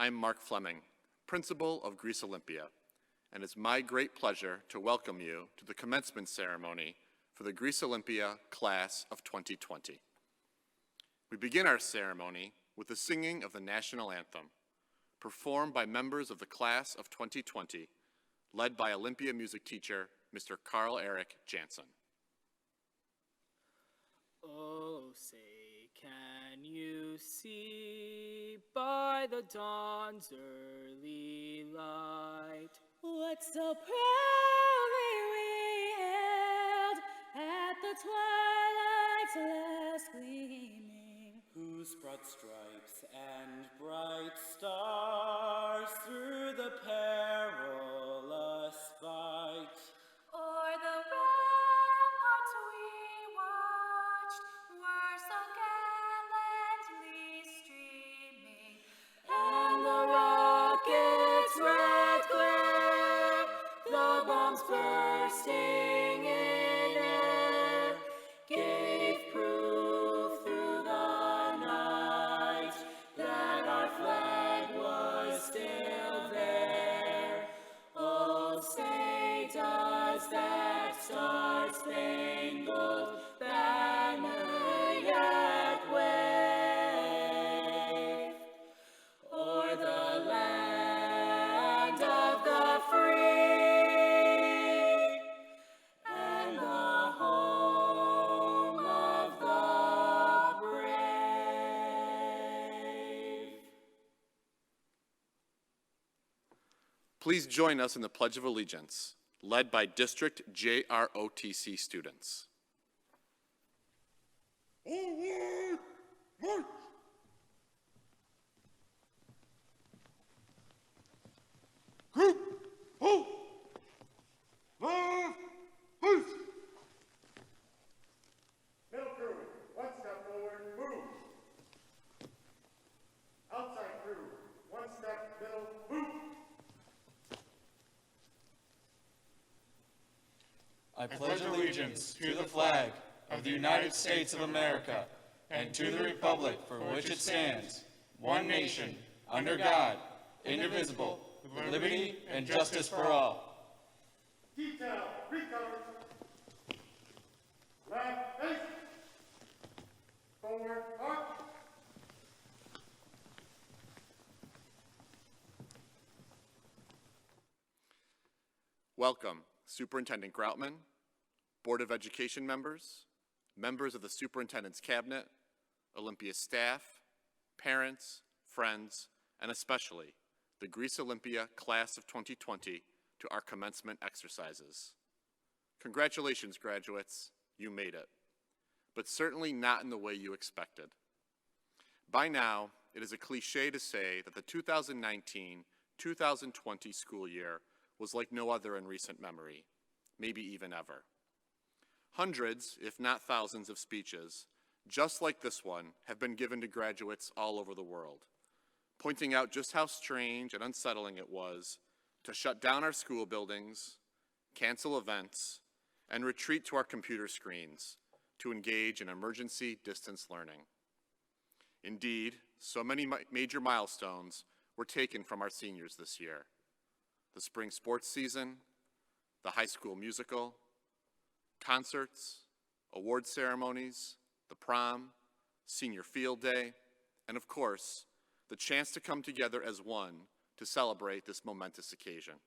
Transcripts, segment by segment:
I'm Mark Fleming, Principal of Greece Olympia, and it's my great pleasure to welcome you to the commencement ceremony for the Greece Olympia Class of 2020. We begin our ceremony with the singing of the National Anthem, performed by members of the Class of 2020, led by Olympia music teacher, Mr. Carl Eric Jansen. Oh, say, can you see by the dawn's early light what so proudly we hailed at the twilight's last gleaming, whose broad stripes and bright stars through the perilous fight o'er the ramparts we watched were so gallantly streaming, and the rocket's red glare, the bombs bursting in air, gave proof through the night that our flag was still there. Oh, say does that star-spangled banner yet wave o'er the land of the free and the home of the brave? Please join us in the Pledge of Allegiance, led by District JROTC students. Forward, march! Group, hold! Left, loose! Middle crew, one step forward, move! Outside crew, one step, middle, move! I pledge allegiance to the flag of the United States of America and to the republic for which it stands, one nation, under God, indivisible, with liberty and justice for all. Detail, recover. Left, face. Forward, march. Welcome, Superintendent Groutman, Board of Education members, members of the Superintendent's Cabinet, Olympia staff, parents, friends, and especially the Greece Olympia Class of 2020 to our commencement exercises. Congratulations, graduates, you made it, but certainly not in the way you expected. By now, it is a cliche to say that the 2019-2020 school year was like no other in recent memory, maybe even ever. Hundreds, if not thousands, of speeches, just like this one, have been given to graduates all over the world, pointing out just how strange and unsettling it was to shut down our school buildings, cancel events, and retreat to our computer screens to engage in emergency distance learning. Indeed, so many major milestones were taken from our seniors this year. The spring sports season, the high school musical, concerts, award ceremonies, the prom, senior field day, and of course, the chance to come together as one to celebrate this momentous occasion.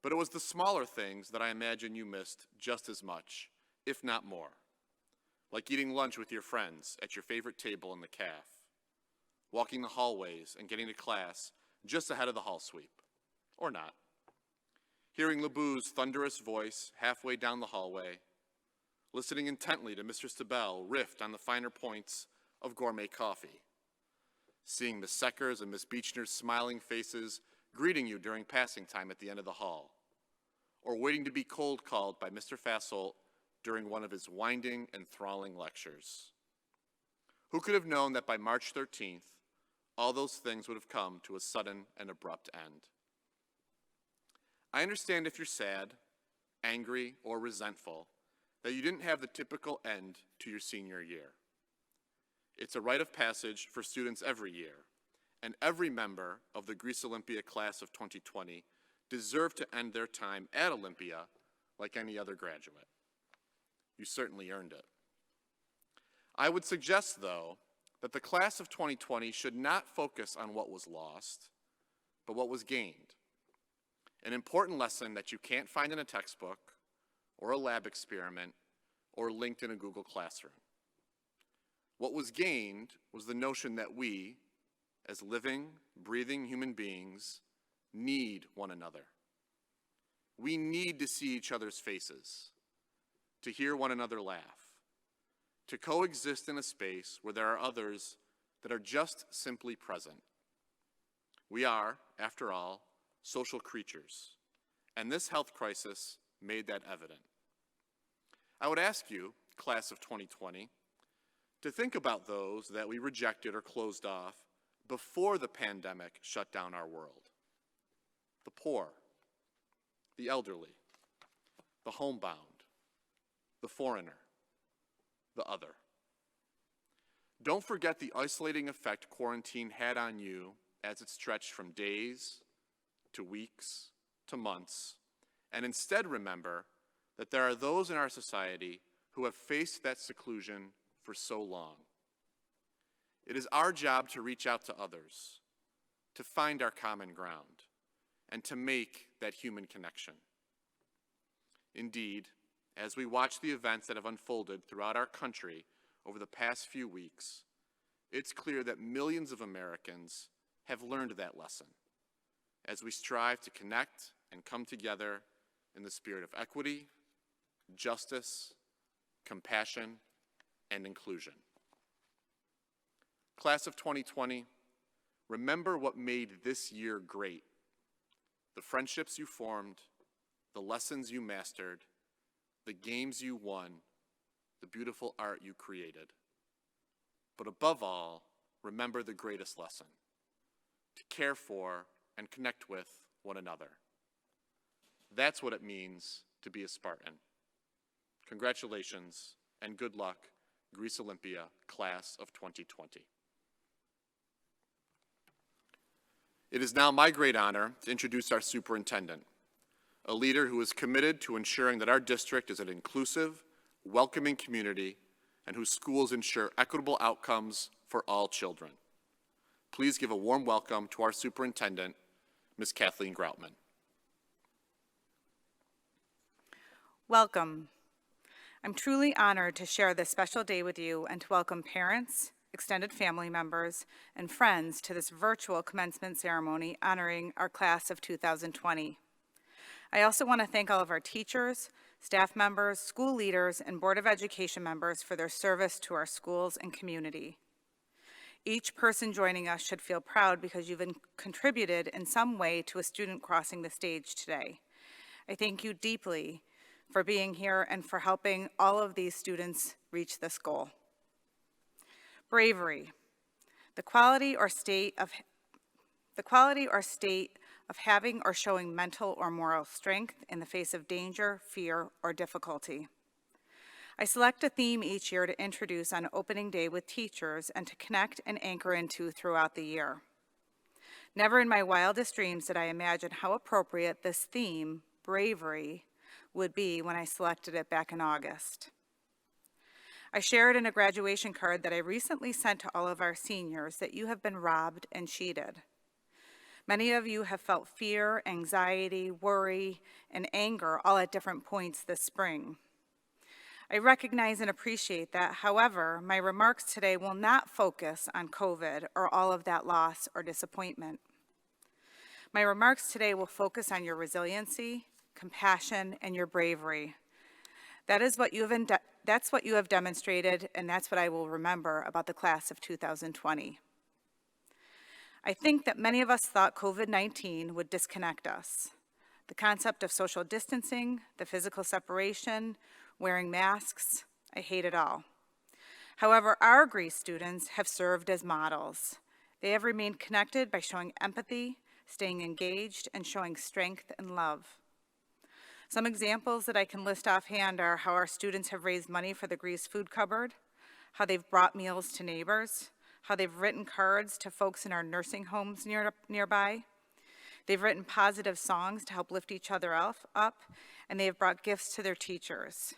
But it was the smaller things that I imagine you missed just as much, if not more, like eating lunch with your friends at your favorite table in the caf, walking the hallways and getting to class just ahead of the hall sweep, or not. Hearing LeBou's thunderous voice halfway down the hallway, listening intently to Mr. Stabell riff on the finer points of gourmet coffee, seeing Miss Seckers and Miss Beechner's smiling faces greeting you during passing time at the end of the hall, or waiting to be cold called by Mr. Fassolt during one of his winding and enthralling lectures. Who could have known that by March 13th, all those things would have come to a sudden and abrupt end? I understand if you're sad, angry, or resentful that you didn't have the typical end to your senior year. It's a rite of passage for students every year, and every member of the Greece Olympia class of 2020 deserve to end their time at Olympia like any other graduate. You certainly earned it. I would suggest, though, that the class of 2020 should not focus on what was lost, but what was gained. An important lesson that you can't find in a textbook, or a lab experiment, or linked in a Google Classroom. What was gained was the notion that we, as living, breathing human beings, need one another. We need to see each other's faces, to hear one another laugh, to coexist in a space where there are others that are just simply present. We are, after all, social creatures, and this health crisis made that evident. I would ask you, class of 2020, to think about those that we rejected or closed off before the pandemic shut down our world. The poor, the elderly, the homebound, the foreigner, the other. Don't forget the isolating effect quarantine had on you as it stretched from days to weeks to months, and instead remember that there are those in our society who have faced that seclusion for so long. It is our job to reach out to others, to find our common ground, and to make that human connection. Indeed, as we watch the events that have unfolded throughout our country over the past few weeks, it's clear that millions of Americans have learned that lesson as we strive to connect and come together in the spirit of equity, justice, compassion, and inclusion. Class of 2020, remember what made this year great. The friendships you formed, the lessons you mastered, the games you won, the beautiful art you created. But above all, remember the greatest lesson, to care for and connect with one another. That's what it means to be a Spartan. Congratulations and good luck, Greece Olympia, class of 2020. It is now my great honor to introduce our superintendent, a leader who is committed to ensuring that our district is an inclusive, welcoming community and whose schools ensure equitable outcomes for all children. Please give a warm welcome to our superintendent, Ms. Kathleen Groutman. Welcome. I'm truly honored to share this special day with you and to welcome parents, extended family members, and friends to this virtual commencement ceremony honoring our class of 2020. I also want to thank all of our teachers, staff members, school leaders, and Board of Education members for their service to our schools and community. Each person joining us should feel proud because you've contributed in some way to a student crossing the stage today. I thank you deeply for being here and for helping all of these students reach this goal. Bravery, the quality or state of having or showing mental or moral strength in the face of danger, fear, or difficulty. I select a theme each year to introduce on opening day with teachers and to connect and anchor into throughout the year. Never in my wildest dreams did I imagine how appropriate this theme, bravery, would be when I selected it back in August. I shared in a graduation card that I recently sent to all of our seniors that you have been robbed and cheated. Many of you have felt fear, anxiety, worry, and anger all at different points this spring. I recognize and appreciate that. However, my remarks today will not focus on COVID or all of that loss or disappointment. My remarks today will focus on your resiliency, compassion, and your bravery. That's what you have demonstrated, and that's what I will remember about the class of 2020. I think that many of us thought COVID-19 would disconnect us. The concept of social distancing, the physical separation, wearing masks, I hate it all. However, our Greece students have served as models. They have remained connected by showing empathy, staying engaged, and showing strength and love. Some examples that I can list offhand are how our students have raised money for the Greece Food Cupboard, how they've brought meals to neighbors, how they've written cards to folks in our nursing homes nearby. They've written positive songs to help lift each other up, and they have brought gifts to their teachers.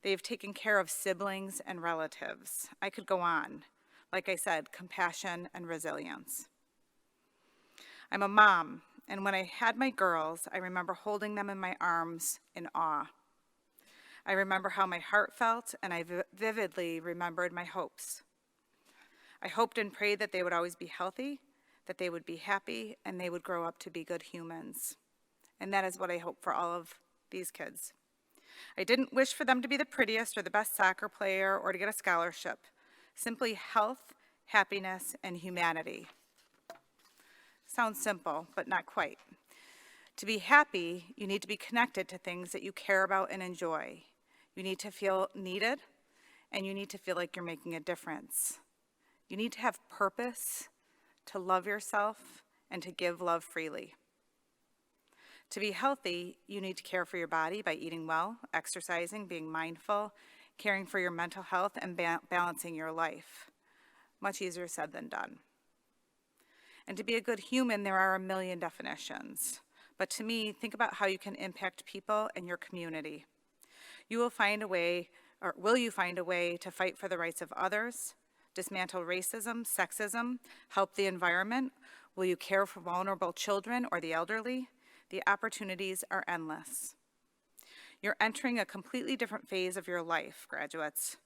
They have taken care of siblings and relatives. I could go on. Like I said, compassion and resilience. I'm a mom, and when I had my girls, I remember holding them in my arms in awe. I remember how my heart felt, and I vividly remembered my hopes. I hoped and prayed that they would always be healthy, that they would be happy, and they would grow up to be good humans. And that is what I hope for all of these kids. I didn't wish for them to be the prettiest or the best soccer player or to get a scholarship. Simply health, happiness, and humanity. Sounds simple, but not quite. To be happy, you need to be connected to things that you care about and enjoy. You need to feel needed, and you need to feel like you're making a difference. You need to have purpose, to love yourself, and to give love freely. To be healthy, you need to care for your body by eating well, exercising, being mindful, caring for your mental health, and balancing your life. Much easier said than done. And to be a good human, there are a million definitions. But to me, think about how you can impact people and your community. Will you find a way to fight for the rights of others, dismantle racism, sexism, help the environment? Will you care for vulnerable children or the elderly? The opportunities are endless. You're entering a completely different phase of your life, graduates.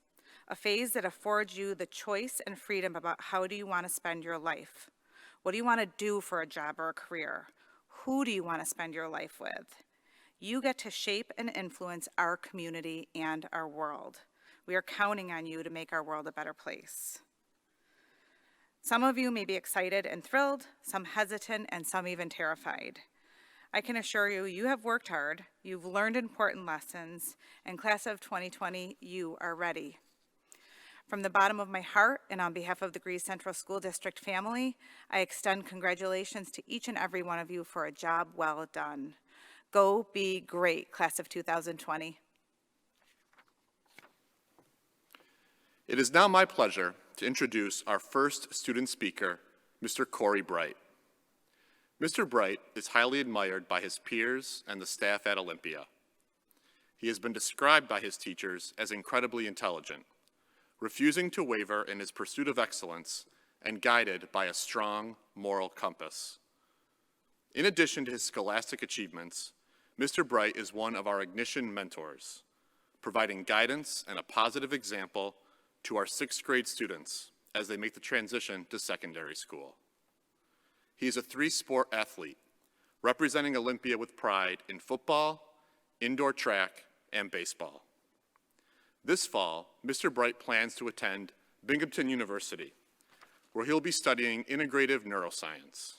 A phase that affords you the choice and freedom about how do you want to spend your life. What do you want to do for a job or a career? Who do you want to spend your life with? You get to shape and influence our community and our world. We are counting on you to make our world a better place. Some of you may be excited and thrilled, some hesitant, and some even terrified. I can assure you, you have worked hard, you've learned important lessons, and class of 2020, you are ready. From the bottom of my heart and on behalf of the Greece Central School District family, I extend congratulations to each and every one of you for a job well done. Go be great, class of 2020. It is now my pleasure to introduce our first student speaker, Mr. Corey Bright. Mr. Bright is highly admired by his peers and the staff at Olympia. He has been described by his teachers as incredibly intelligent, refusing to waver in his pursuit of excellence and guided by a strong moral compass. In addition to his scholastic achievements, Mr. Bright is one of our Ignition mentors, providing guidance and a positive example to our 6th grade students as they make the transition to secondary school. He is a 3-sport athlete, representing Olympia with pride in football, indoor track, and baseball. This fall, Mr. Bright plans to attend Binghamton University, where he'll be studying integrative neuroscience.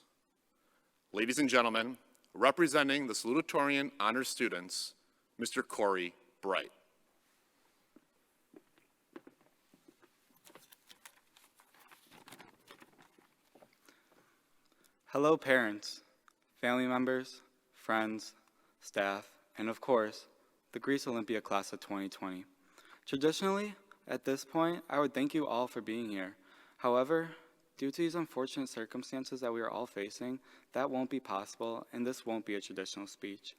Ladies and gentlemen, representing the salutatorian honors students, Mr. Corey Bright. Hello, parents, family members, friends, staff, and of course, the Greece Olympia class of 2020. Traditionally, at this point, I would thank you all for being here. However, due to these unfortunate circumstances that we are all facing, that won't be possible, and this won't be a traditional speech.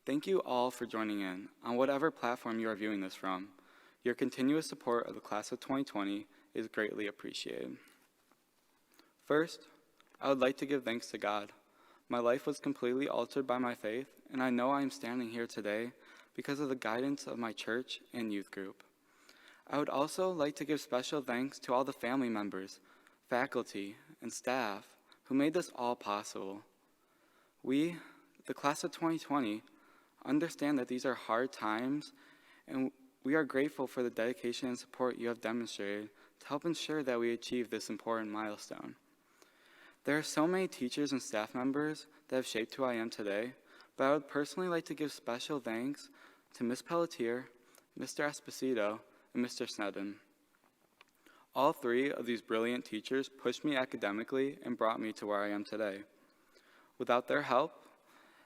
Thank you all for joining in, on whatever platform you are viewing this from. Your continuous support of the class of 2020 is greatly appreciated. First, I would like to give thanks to God. My life was completely altered by my faith, and I know I am standing here today because of the guidance of my church and youth group. I would also like to give special thanks to all the family members, faculty, and staff who made this all possible. We, the class of 2020, understand that these are hard times, and we are grateful for the dedication and support you have demonstrated to help ensure that we achieve this important milestone. There are so many teachers and staff members that have shaped who I am today, but I would personally like to give special thanks to Ms. Pelletier, Mr. Esposito, and Mr. Snedden. All 3 of these brilliant teachers pushed me academically and brought me to where I am today. Without their help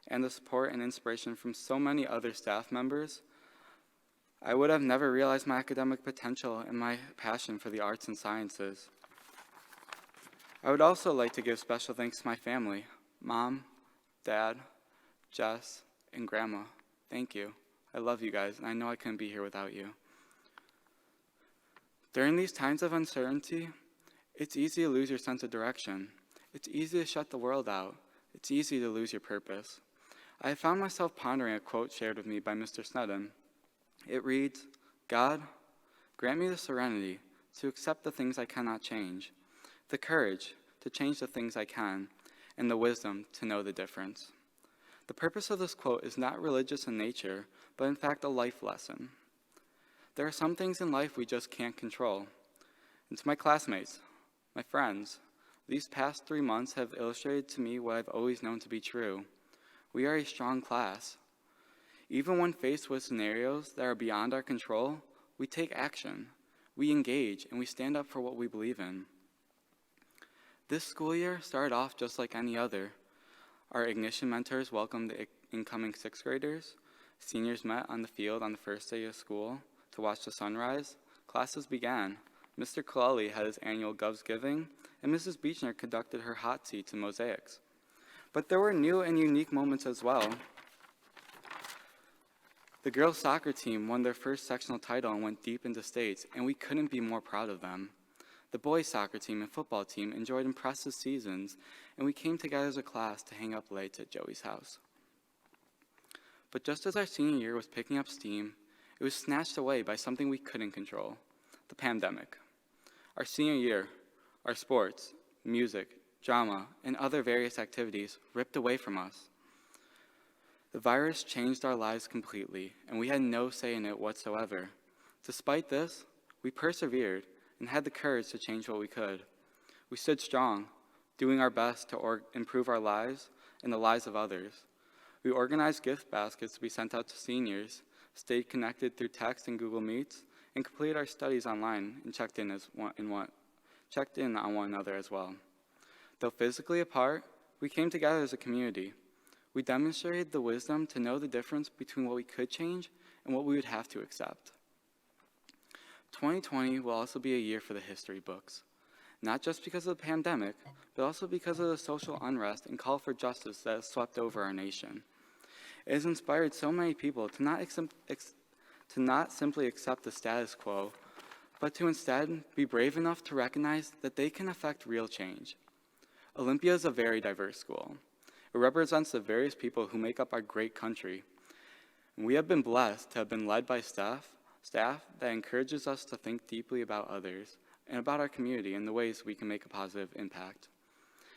and the support and inspiration from so many other staff members, I would have never realized my academic potential and my passion for the arts and sciences. I would also like to give special thanks to my family, Mom, Dad, Jess, and Grandma. Thank you. I love you guys, and I know I couldn't be here without you. During these times of uncertainty, it's easy to lose your sense of direction. It's easy to shut the world out. It's easy to lose your purpose. I have found myself pondering a quote shared with me by Mr. Snedden. It reads, "God, grant me the serenity to accept the things I cannot change, the courage to change the things I can, and the wisdom to know the difference." The purpose of this quote is not religious in nature, but in fact a life lesson. There are some things in life we just can't control. And to my classmates, my friends, these past 3 months have illustrated to me what I've always known to be true. We are a strong class. Even when faced with scenarios that are beyond our control, we take action, we engage, and we stand up for what we believe in. This school year started off just like any other. Our Ignition mentors welcomed the incoming 6th graders. Seniors met on the field on the first day of school to watch the sunrise. Classes began. Mr. Colelli had his annual Govs Giving, and Mrs. Beechner conducted her hot seats and mosaics. But there were new and unique moments as well. The girls' soccer team won their first sectional title and went deep into states, and we couldn't be more proud of them. The boys' soccer team and football team enjoyed impressive seasons, and we came together as a class to hang up lights at Joey's house. But just as our senior year was picking up steam, it was snatched away by something we couldn't control, the pandemic. Our senior year, our sports, music, drama, and other various activities ripped away from us. The virus changed our lives completely, and we had no say in it whatsoever. Despite this, we persevered and had the courage to change what we could. We stood strong, doing our best to improve our lives and the lives of others. We organized gift baskets to be sent out to seniors, stayed connected through text and Google Meets, and completed our studies online and checked in on one another as well. Though physically apart, we came together as a community. We demonstrated the wisdom to know the difference between what we could change and what we would have to accept. 2020 will also be a year for the history books, not just because of the pandemic, but also because of the social unrest and call for justice that has swept over our nation. It has inspired so many people to not simply accept the status quo, but to instead be brave enough to recognize that they can affect real change. Olympia is a very diverse school. It represents the various people who make up our great country. And we have been blessed to have been led by staff that encourages us to think deeply about others and about our community and the ways we can make a positive impact.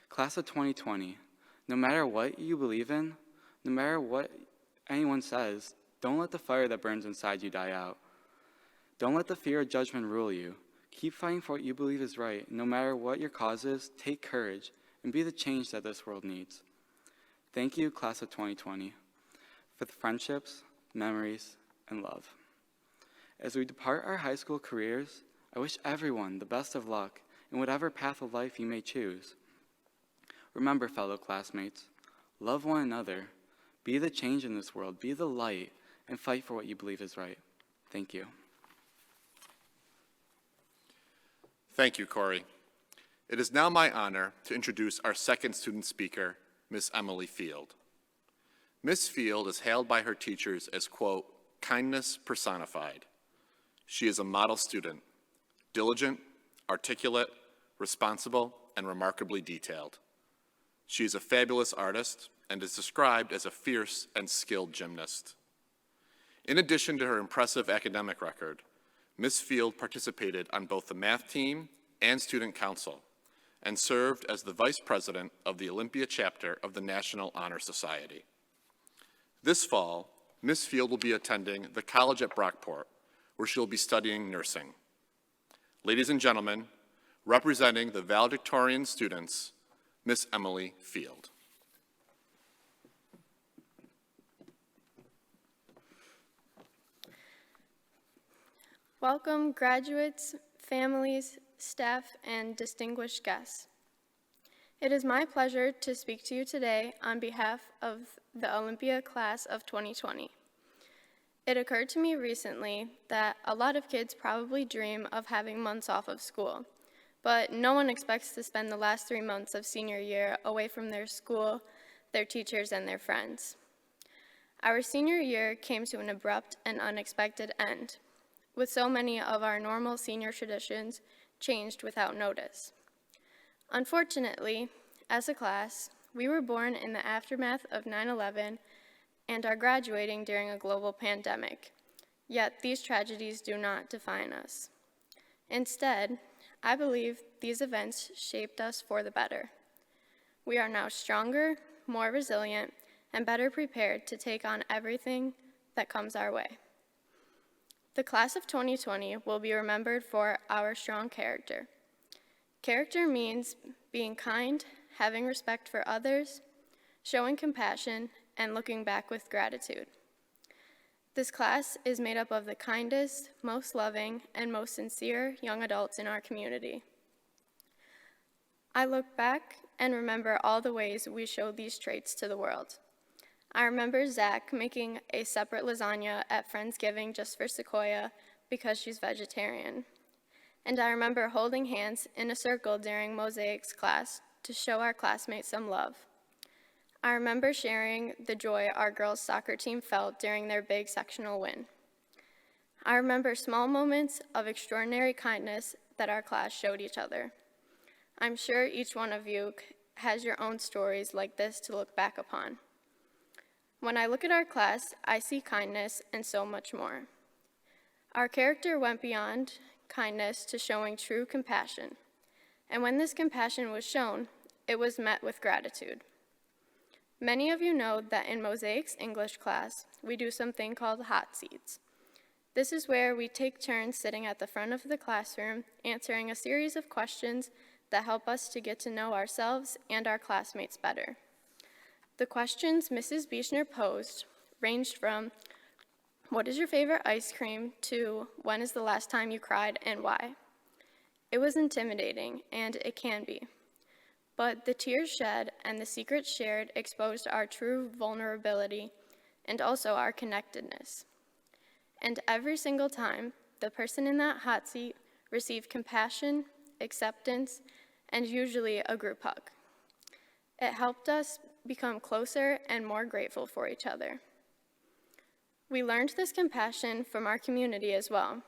Class of 2020, no matter what you believe in, no matter what anyone says, don't let the fire that burns inside you die out. Don't let the fear of judgment rule you. Keep fighting for what you believe is right. No matter what your cause is, take courage and be the change that this world needs. Thank you, Class of 2020, for the friendships, memories, and love. As we depart our high school careers, I wish everyone the best of luck in whatever path of life you may choose. Remember, fellow classmates, love one another, be the change in this world, be the light, and fight for what you believe is right. Thank you. Thank you, Corey. It is now my honor to introduce our second student speaker, Miss Emily Field. Miss Field is hailed by her teachers as, quote, kindness personified. She is a model student, diligent, articulate, responsible, and remarkably detailed. She is a fabulous artist and is described as a fierce and skilled gymnast. In addition to her impressive academic record, Miss Field participated on both the math team and student council and served as the vice president of the Olympia chapter of the National Honor Society. This fall, Miss Field will be attending the college at Brockport, where she'll be studying nursing. Ladies and gentlemen, representing the valedictorian students, Miss Emily Field. Welcome, graduates, families, staff, and distinguished guests. It is my pleasure to speak to you today on behalf of the Olympia class of 2020. It occurred to me recently that a lot of kids probably dream of having months off of school, But no one expects to spend the last 3 months of senior year away from their school, their teachers, and their friends. Our senior year came to an abrupt and unexpected end, with so many of our normal senior traditions changed without notice. Unfortunately, as a class, we were born in the aftermath of 9/11 and are graduating during a global pandemic, yet these tragedies do not define us. Instead, I believe these events shaped us for the better. We are now stronger, more resilient, and better prepared to take on everything that comes our way. The class of 2020 will be remembered for our strong character. Character means being kind, having respect for others, showing compassion, and looking back with gratitude. This class is made up of the kindest, most loving, and most sincere young adults in our community. I look back and remember all the ways we showed these traits to the world. I remember Zach making a separate lasagna at Friendsgiving just for Sequoia because she's vegetarian. And I remember holding hands in a circle during Mosaics class to show our classmates some love. I remember sharing the joy our girls' soccer team felt during their big sectional win. I remember small moments of extraordinary kindness that our class showed each other. I'm sure each one of you has your own stories like this to look back upon. When I look at our class, I see kindness and so much more. Our character went beyond kindness to showing true compassion. And when this compassion was shown, it was met with gratitude. Many of you know that in Mosaics English class, we do something called hot seats. This is where we take turns sitting at the front of the classroom, answering a series of questions that help us to get to know ourselves and our classmates better. The questions Mrs. Bieshner posed ranged from, what is your favorite ice cream, to when is the last time you cried and why? It was intimidating, and it can be. But the tears shed and the secrets shared exposed our true vulnerability and also our connectedness. And every single time, the person in that hot seat received compassion, acceptance, and usually a group hug. It helped us become closer and more grateful for each other. We learned this compassion from our community as well.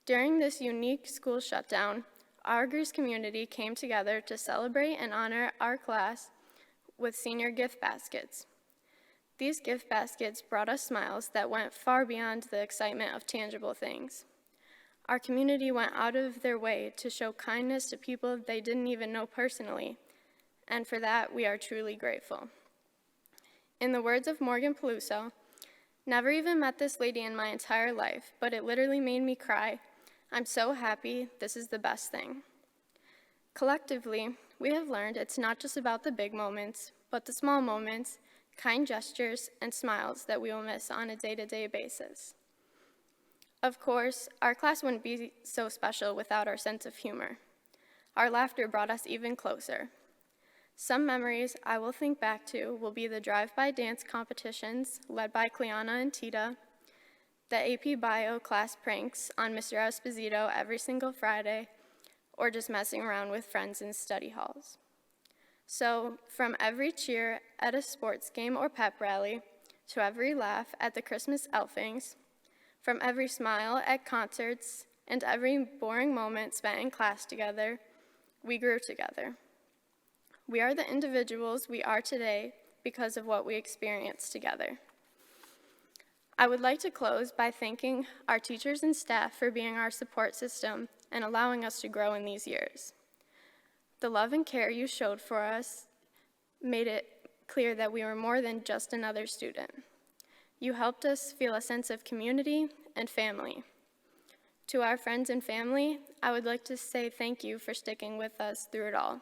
During this unique school shutdown, our Greece community came together to celebrate and honor our class with senior gift baskets. These gift baskets brought us smiles that went far beyond the excitement of tangible things. Our community went out of their way to show kindness to people they didn't even know personally, and for that, we are truly grateful. In the words of Morgan Peluso, never even met this lady in my entire life, but it literally made me cry. I'm so happy, this is the best thing. Collectively, we have learned it's not just about the big moments, but the small moments, kind gestures, and smiles that we will miss on a day-to-day basis. Of course, our class wouldn't be so special without our sense of humor. Our laughter brought us even closer. Some memories I will think back to will be the drive-by dance competitions led by Cleanna and Tita, the AP Bio class pranks on Mr. Esposito every single Friday, or just messing around with friends in study halls. So, from every cheer at a sports game or pep rally, to every laugh at the Christmas elfings, from every smile at concerts, and every boring moment spent in class together, we grew together. We are the individuals we are today because of what we experienced together. I would like to close by thanking our teachers and staff for being our support system and allowing us to grow in these years. The love and care you showed for us made it clear that we were more than just another student. You helped us feel a sense of community and family. To our friends and family, I would like to say thank you for sticking with us through it all.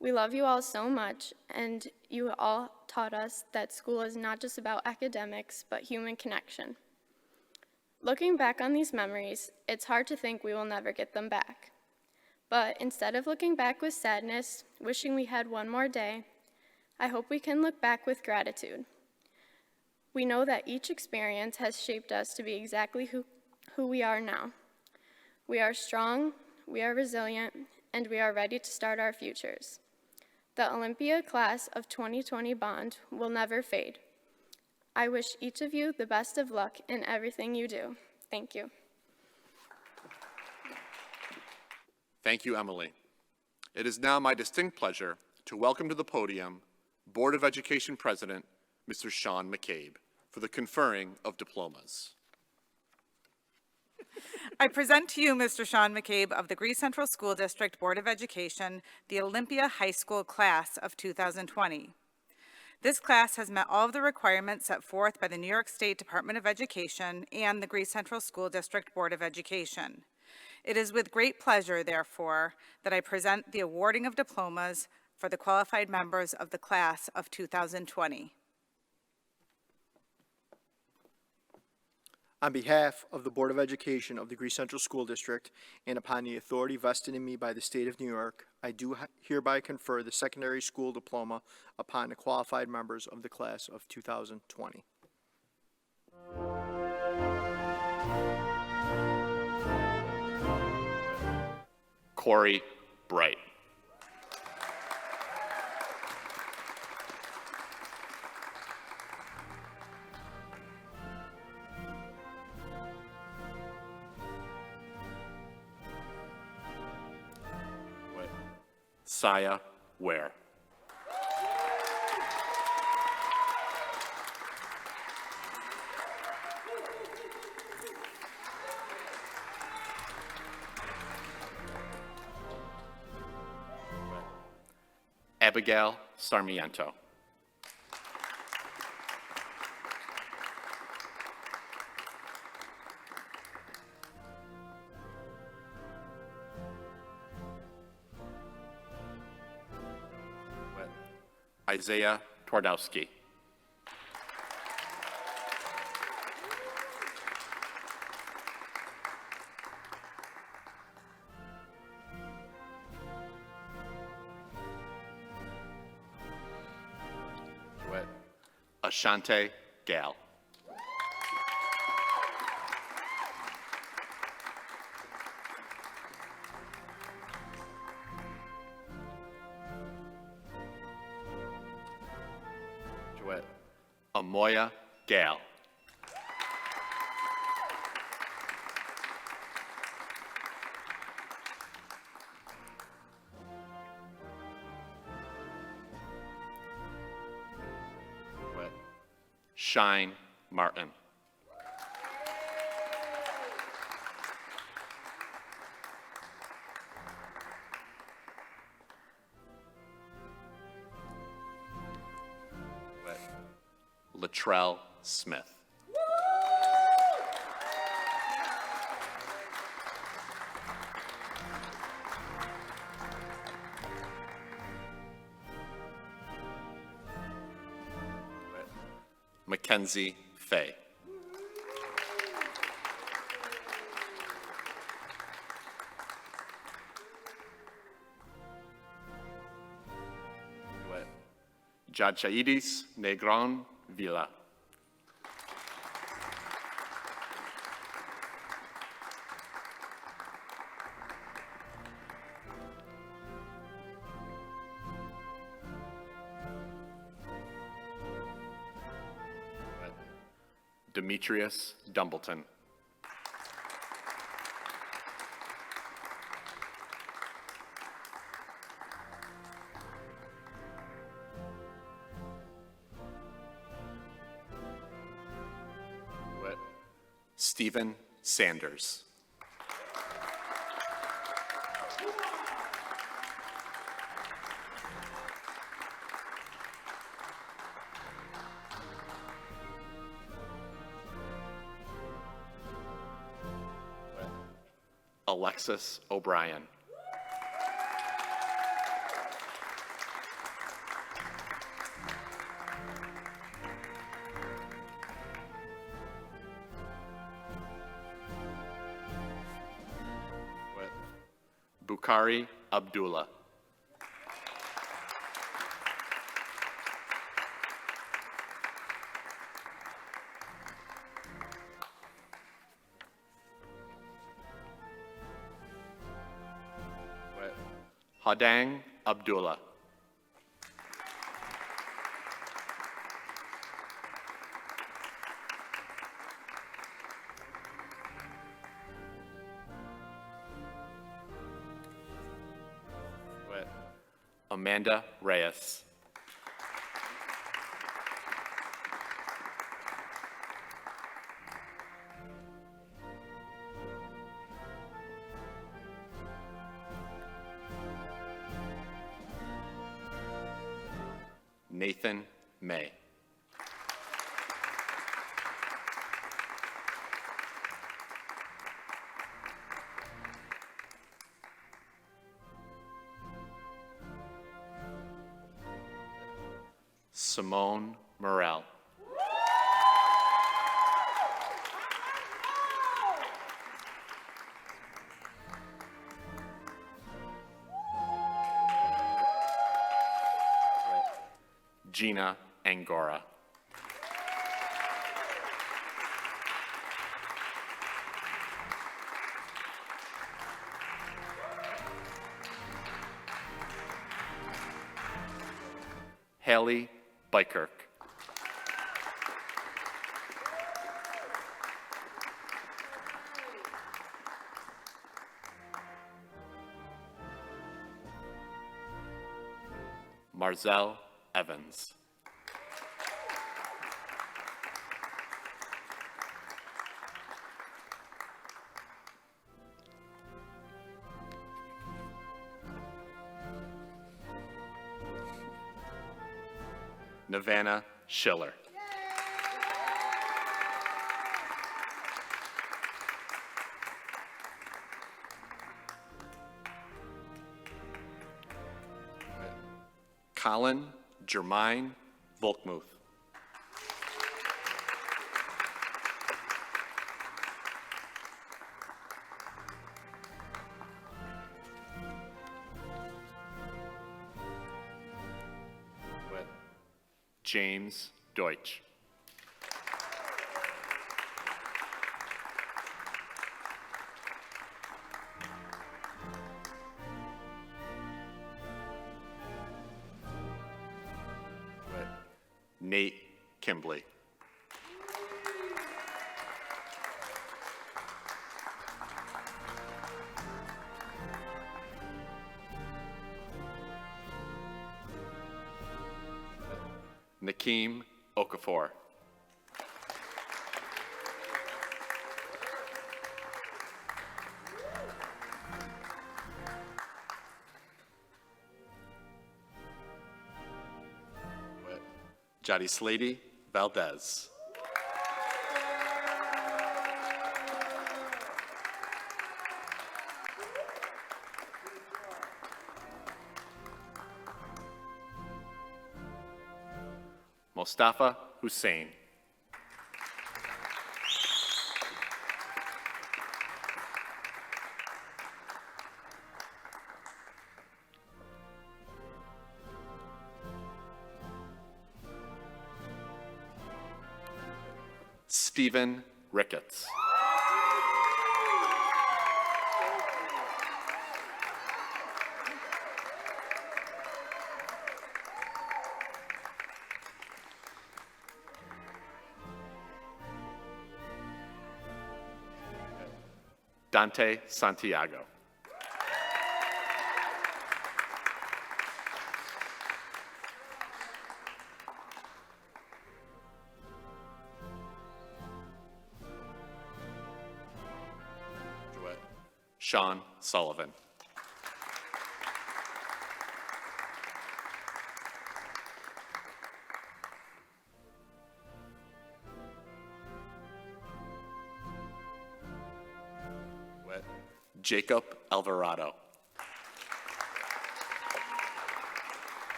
We love you all so much, and you all taught us that school is not just about academics, but human connection. Looking back on these memories, it's hard to think we will never get them back. But instead of looking back with sadness, wishing we had one more day, I hope we can look back with gratitude. We know that each experience has shaped us to be exactly who we are now. We are strong, we are resilient, and we are ready to start our futures. The Olympia class of 2020 bond will never fade. I wish each of you the best of luck in everything you do. Thank you. Thank you, Emily. It is now my distinct pleasure to welcome to the podium Board of Education President, Mr. Sean McCabe, for the conferring of diplomas. I present to you Mr. Sean McCabe of the Greece Central School District Board of Education, the Olympia High School class of 2020. This class has met all of the requirements set forth by the New York State Department of Education and the Greece Central School District Board of Education. It is with great pleasure, therefore, that I present the awarding of diplomas for the qualified members of the class of 2020. On behalf of the Board of Education of the Greece Central School District and upon the authority vested in me by the State of New York, I do hereby confer the secondary school diploma upon the qualified members of the class of 2020. Corey Bright. Saya Ware. Abigail Sarmiento. Isaiah Twardowski. Ashante Gal. Amoya Gal. Shine Martin. Latrell Smith. Mackenzie Fay. Jadchaidis Negron Villa. Demetrius Dumbleton. Stephen Sanders. Alexis O'Brien. Bukhari Abdullah. Hadang Abdullah. Amanda Reyes. Nathan May. Simone Morel. Gina Angora. Haley Bykirk. Marzell Evans. Navana Schiller. Colin Jermaine Volkmuth. James Deutsch. Nate Kimbley. Nakeem Okafor. Jody Slady Valdez. Mostafa Hussein. Stephen Ricketts. Dante Santiago. Sean Sullivan. Jacob Alvarado.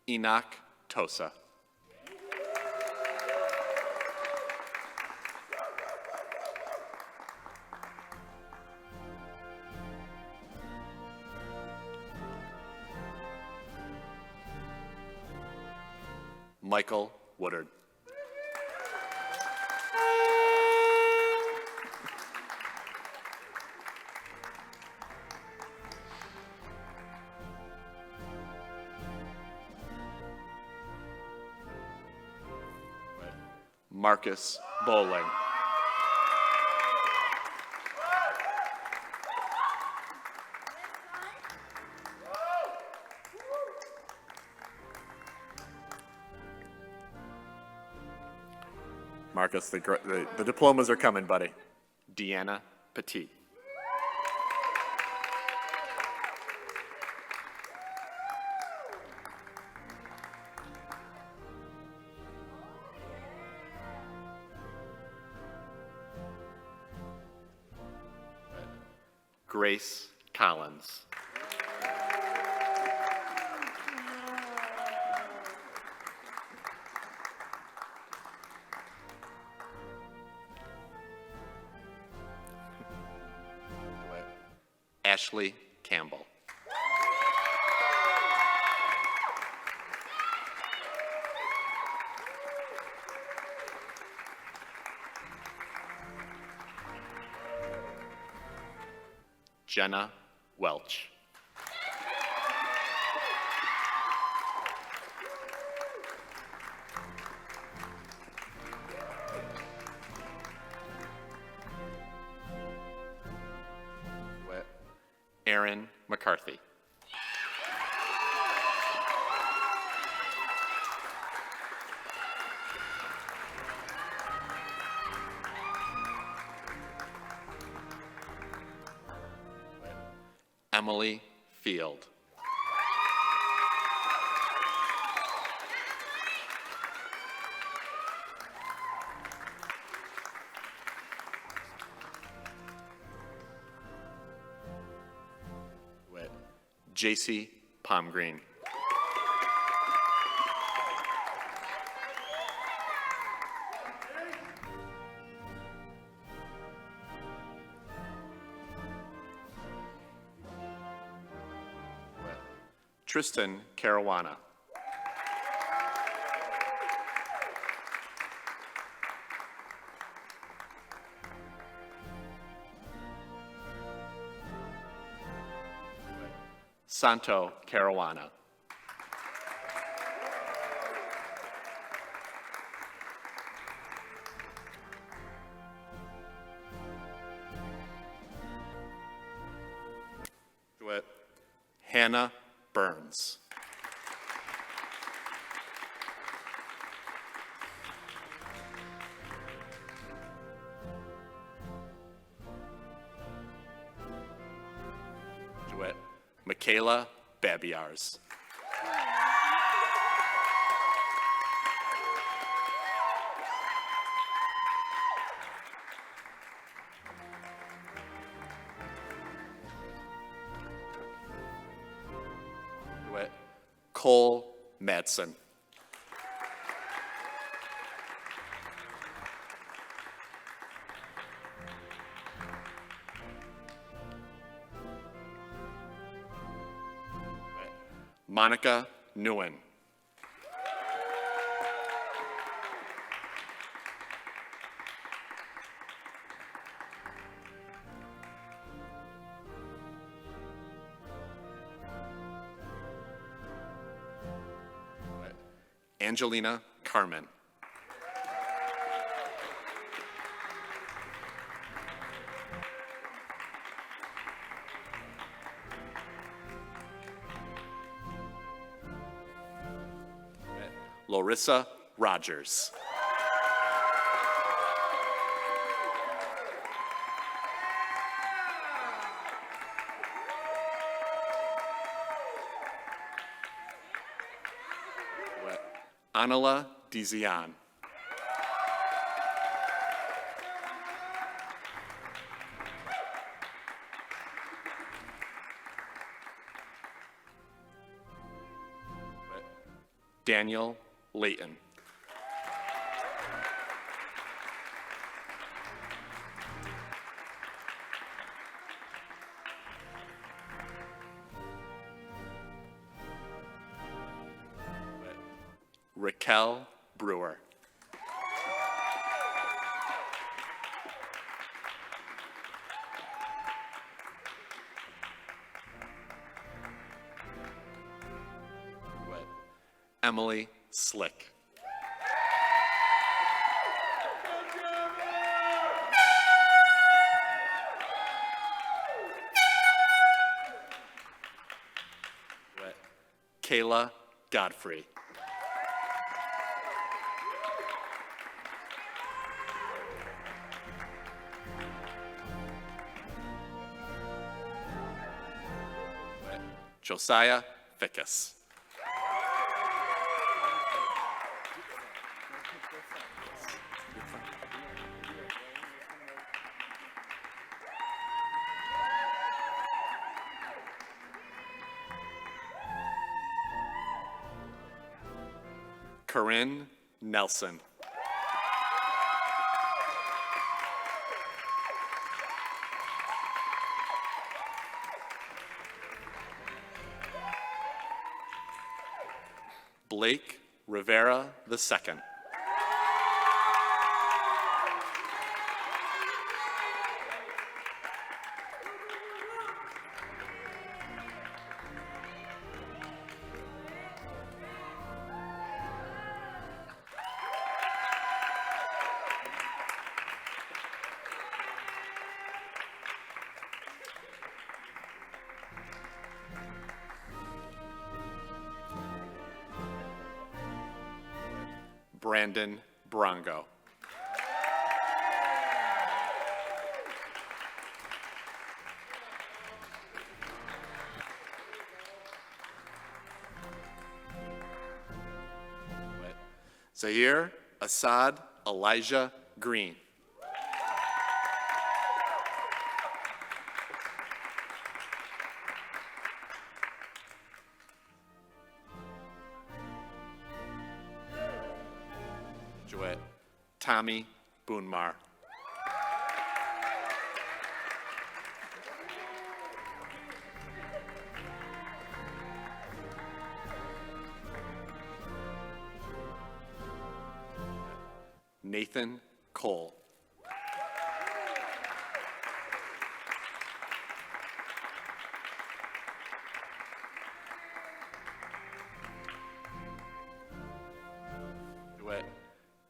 Enoch Tosa. Michael Woodard. Marcus Bowling. Marcus, the diplomas are coming, buddy. Deanna Petit. Grace Collins. Ashley Campbell. Jenna Welch. Aaron McCarthy. Emily Field. JC Palmgreen. Tristan Caruana. Santo Caruana. Hannah Burns. Duet, Michaela Babiars. Duet, Cole Madsen. Monica Nguyen. Angelina Carmen. Larissa Rogers. Anila Dizian. Daniel Layton. Raquel Brewer. Emily Slick. Kayla Godfrey. Josiah Fickus. Corinne Nelson. Blake Rivera II. Brandon Brongo. Zaire Assad Elijah Green. Tommy Boonmar. Nathan Cole.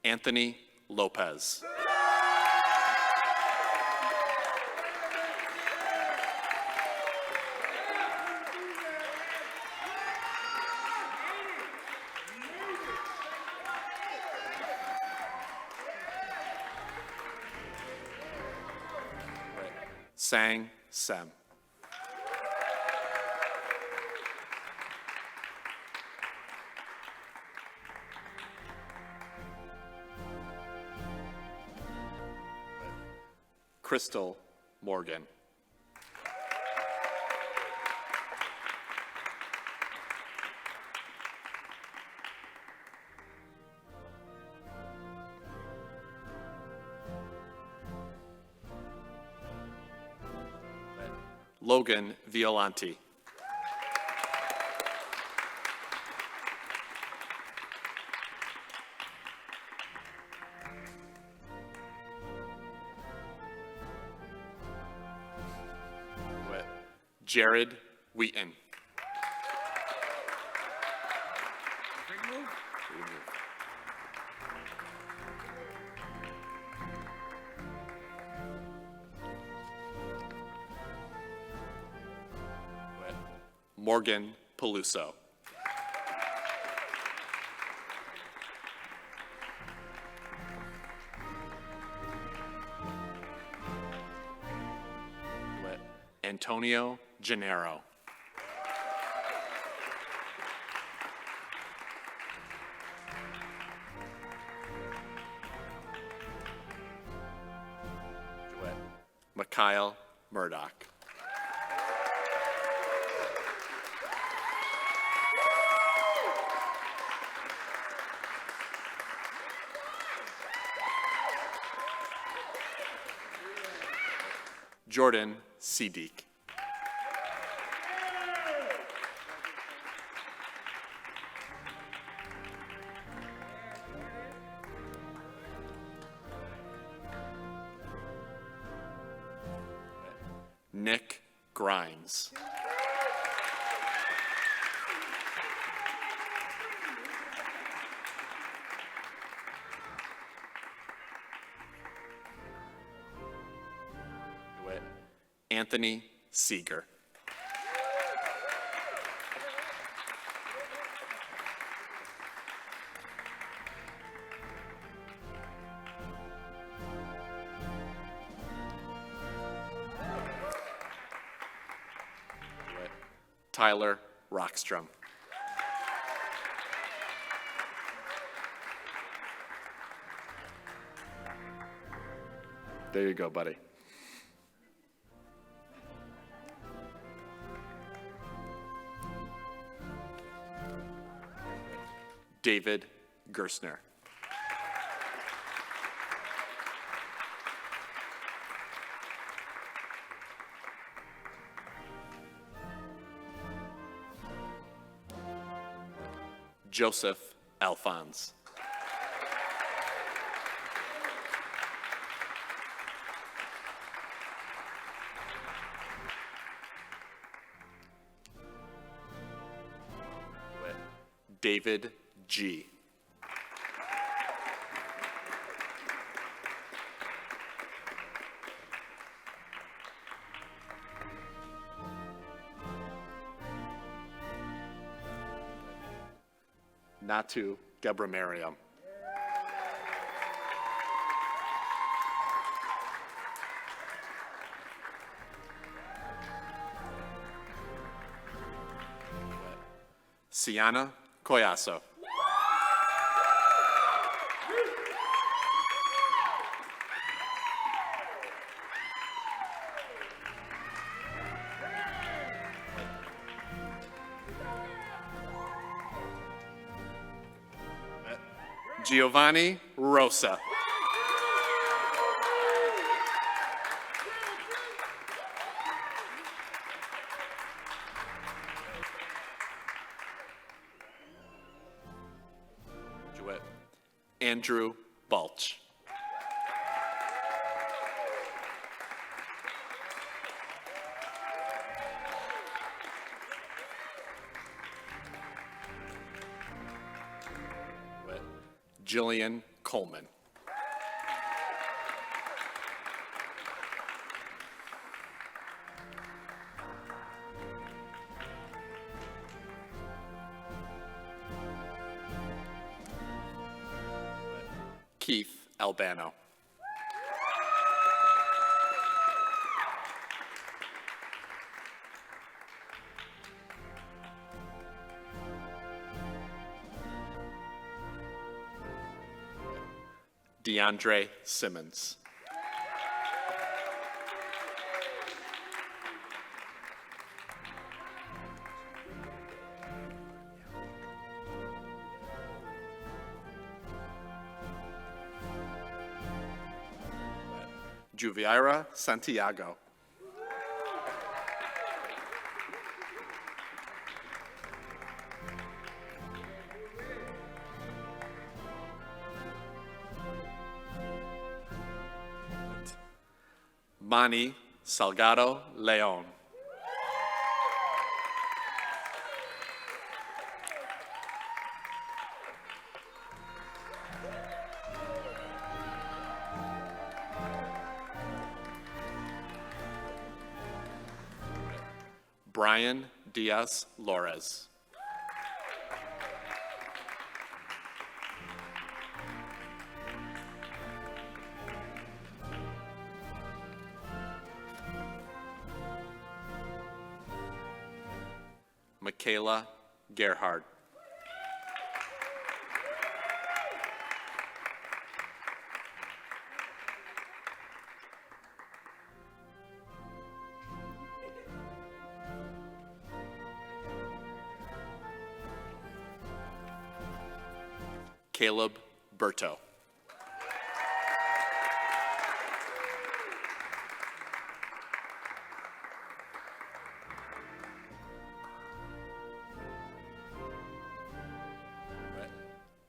Anthony Lopez. Sang Sem. Crystal Morgan. Logan Violante. Jared Wheaton. Morgan Peluso. Antonio Gennaro. Mikhail Murdoch. Jordan Siddiq. Nick Grimes. Anthony Seeger. Tyler Rockstrom. There you go, buddy. David Gerstner. Joseph Alphonse. David G. Natu Gebramariam. Sienna Coyaso. Giovanni Rosa. Andrew Balch. Jillian Coleman. Keith Albano. DeAndre Simmons. Juviera Santiago. Mani Salgado Leon. Brian Diaz Lores. Michaela Gerhard. Caleb Berto.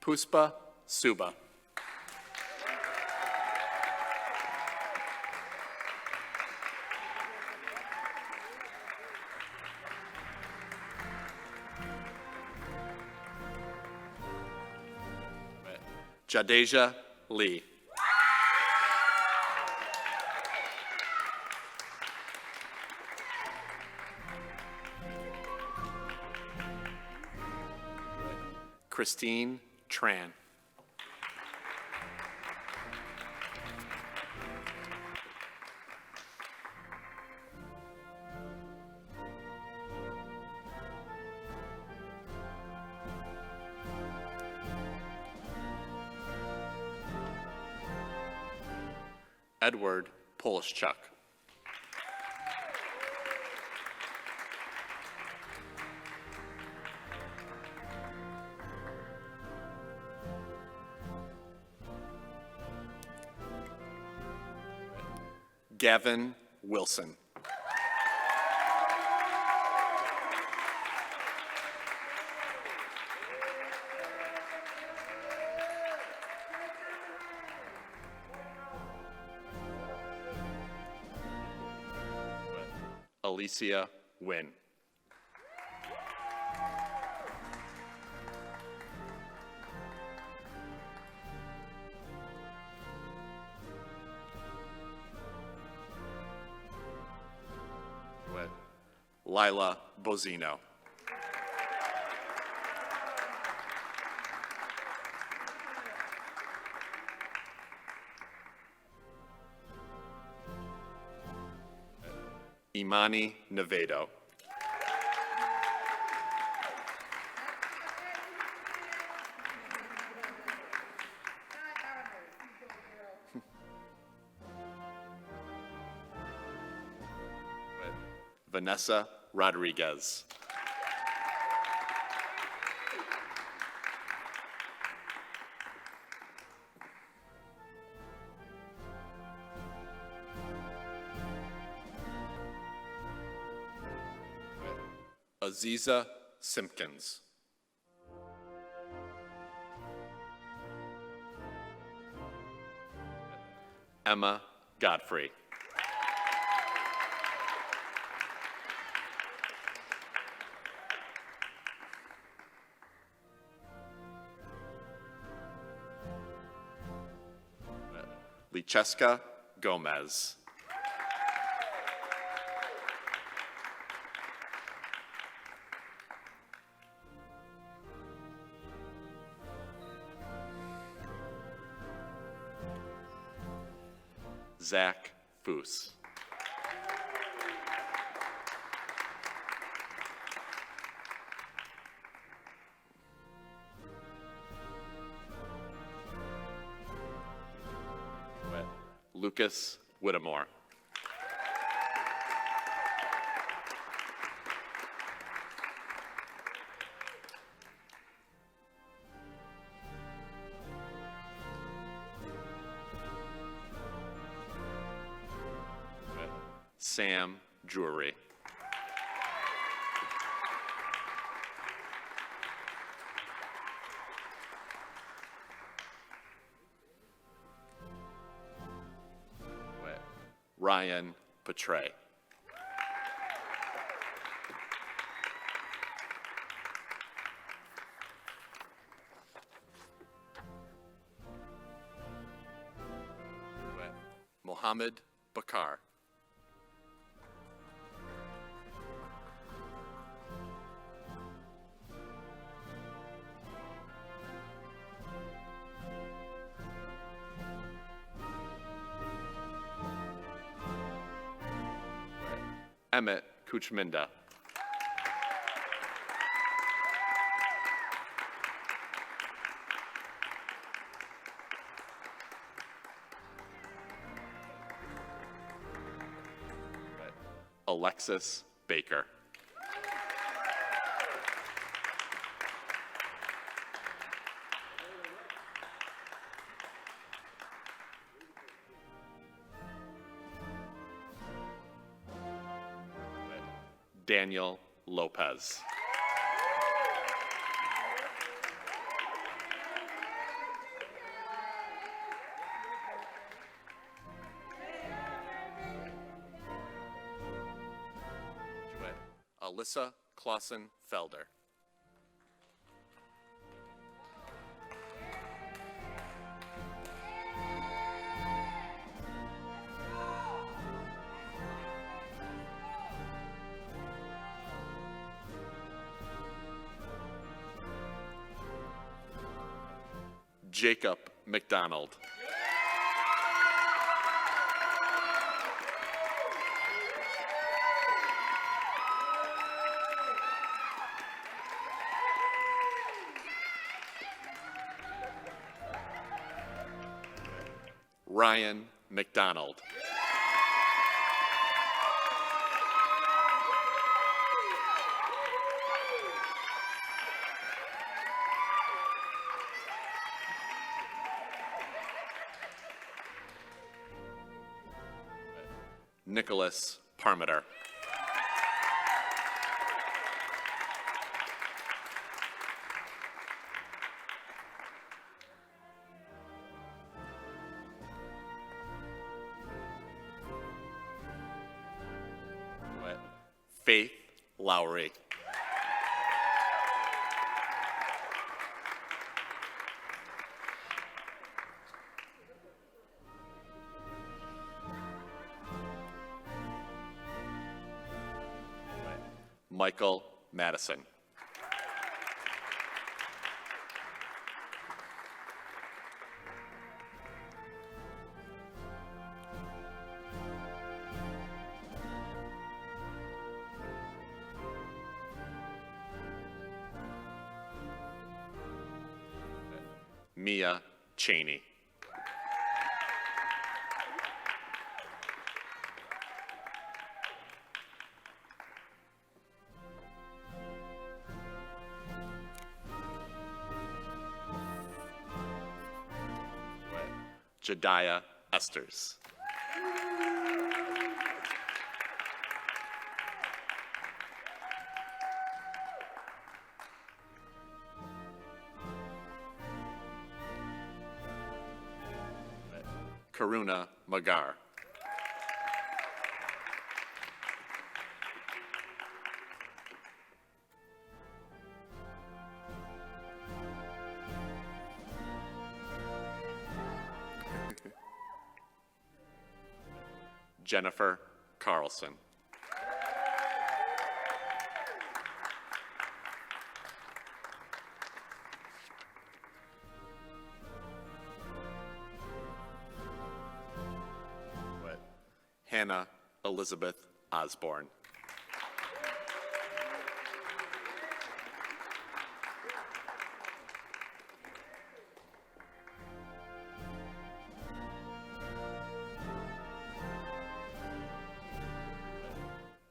Puspa Suba. Jadeja Lee. Christine Tran. Edward Polishchuk. Gavin Wilson. Alicia Wynn. Lila Bozino. Imani Nevedo. Vanessa Rodriguez. Aziza Simpkins. Emma Godfrey. Licheska Gomez. Zach Foose. Lucas Whittemore. Sam Drury. Ryan Petray. Mohammed Bakar. Emmett Kuchminda. Alexis Baker. Daniel Lopez. Alyssa Clausen Felder. Jacob McDonald. Ryan McDonald. Nicholas Parmiter. Faith Lowry. Michael Madison. Mia Cheney. Jediah Esters. Karuna Magar. Jennifer Carlson. Hannah Elizabeth Osborne.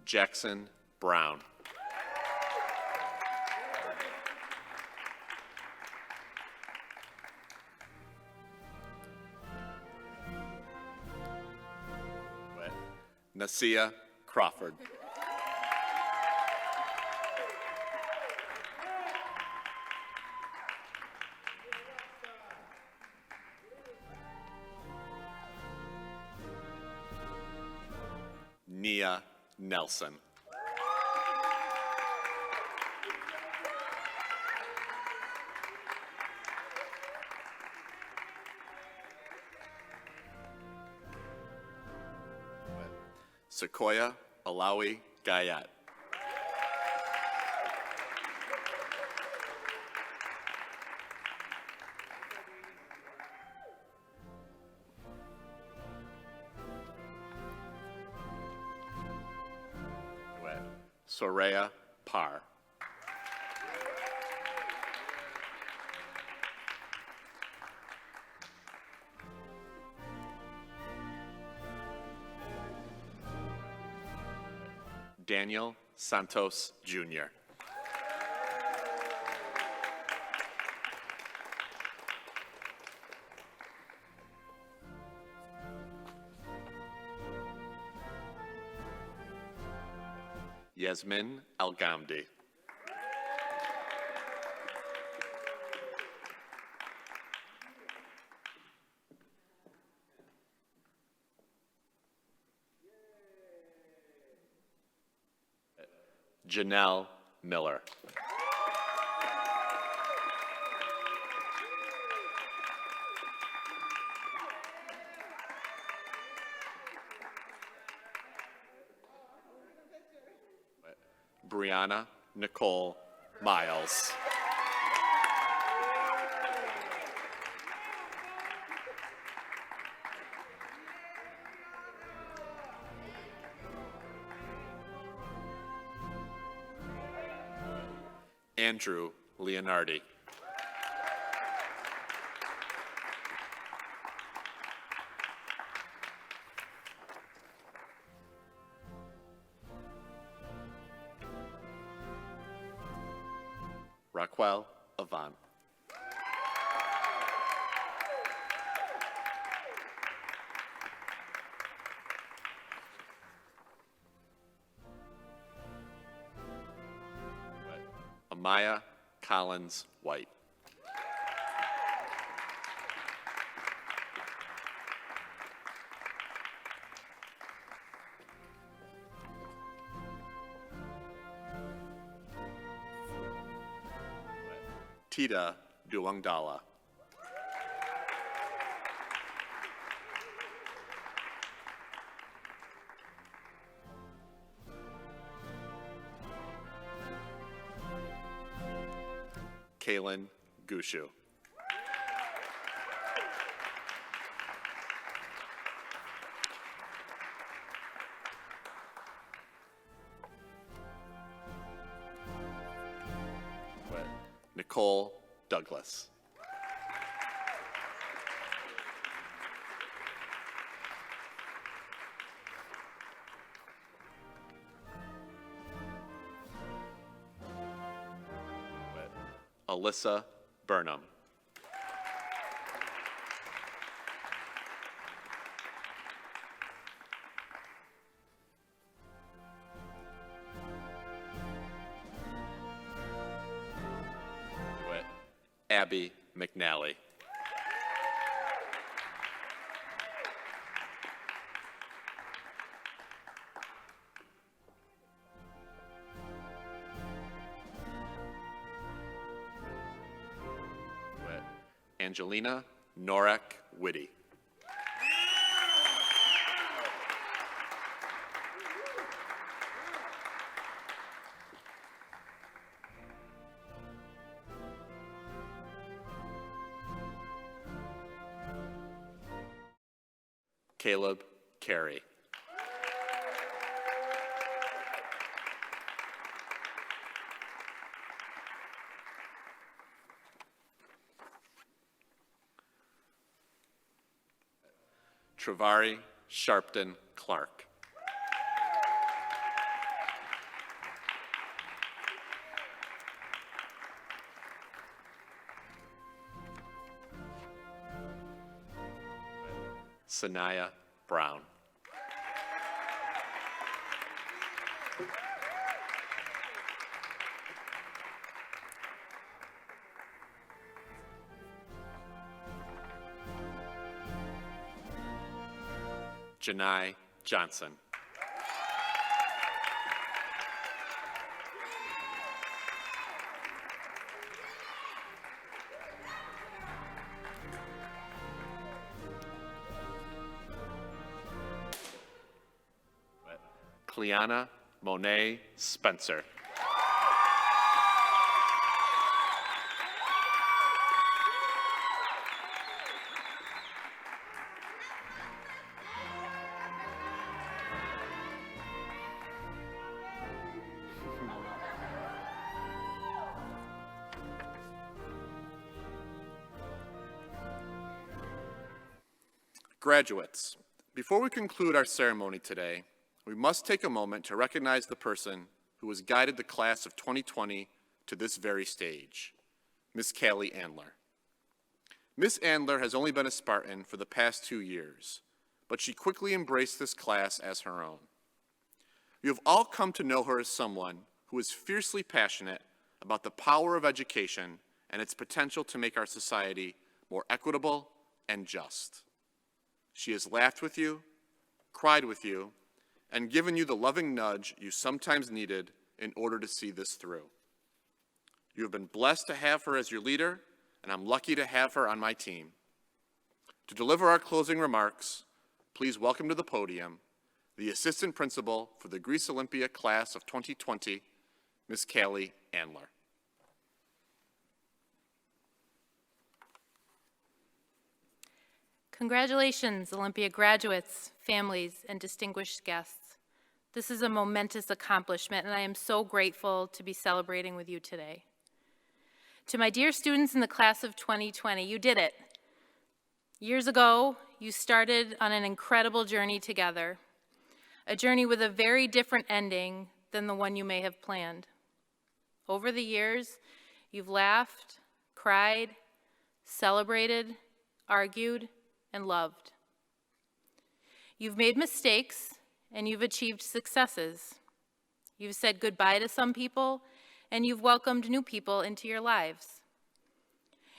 Jackson Brown. Nasia Crawford. Nia Nelson. Sequoia Alawi Gayat. Soraya Parr. Daniel Santos Jr. Yasmin Al-Ghamdi. Janelle Miller. Brianna Nicole Miles. Andrew Leonardi. Raquel Avant. Amaya Collins White. Tita Duangdala. Kaylin Gushu. Nicole Douglas. Alyssa Burnham. Abby McNally. Angelina Norek Whitty. Caleb Carey. Travari Sharpton Clark. Sanaya Brown. Janai Johnson. Cleana Monet Spencer. Graduates, before we conclude our ceremony today, we must take a moment to recognize the person who has guided the class of 2020 to this very stage, Miss Callie Andler. Miss Andler has only been a Spartan for the past 2 years, but she quickly embraced this class as her own. You have all come to know her as someone who is fiercely passionate about the power of education and its potential to make our society more equitable and just. She has laughed with you, cried with you, and given you the loving nudge you sometimes needed in order to see this through. You have been blessed to have her as your leader, and I'm lucky to have her on my team. To deliver our closing remarks, please welcome to the podium the Assistant Principal for the Greece Olympia Class of 2020, Ms. Callie Andler. Congratulations, Olympia graduates, families, and distinguished guests. This is a momentous accomplishment, and I am so grateful to be celebrating with you today. To my dear students in the class of 2020, you did it. Years ago, you started on an incredible journey together, a journey with a very different ending than the one you may have planned. Over the years, you've laughed, cried, celebrated, argued, and loved. You've made mistakes, and you've achieved successes. You've said goodbye to some people, and you've welcomed new people into your lives.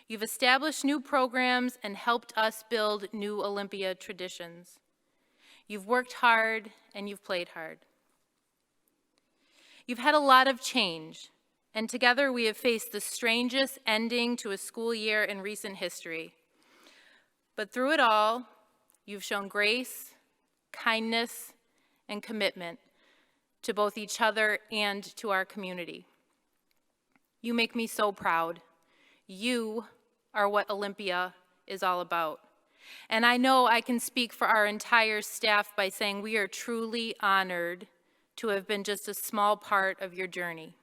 You've established new programs and helped us build new Olympia traditions. You've worked hard, and you've played hard. You've had a lot of change, and together we have faced the strangest ending to a school year in recent history. But through it all, you've shown grace, kindness, and commitment to both each other and to our community. You make me so proud. You are what Olympia is all about. And I know I can speak for our entire staff by saying we are truly honored to have been just a small part of your journey.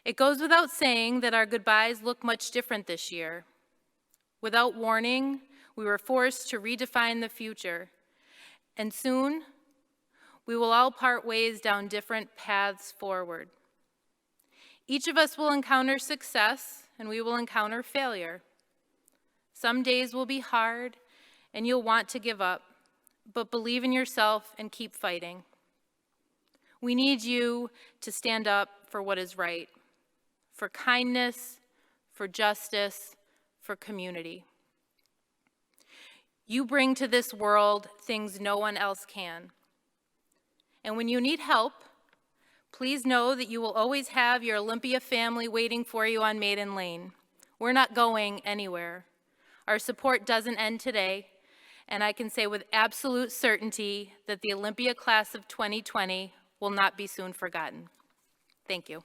It goes without saying that our goodbyes look much different this year. Without warning, we were forced to redefine the future, and soon we will all part ways down different paths forward. Each of us will encounter success, and we will encounter failure. Some days will be hard, and you'll want to give up, but believe in yourself and keep fighting. We need you to stand up for what is right, for kindness, for justice, for community. You bring to this world things no one else can. And when you need help, please know that you will always have your Olympia family waiting for you on Maiden Lane. We're not going anywhere. Our support doesn't end today, and I can say with absolute certainty that the Olympia class of 2020 will not be soon forgotten. Thank you.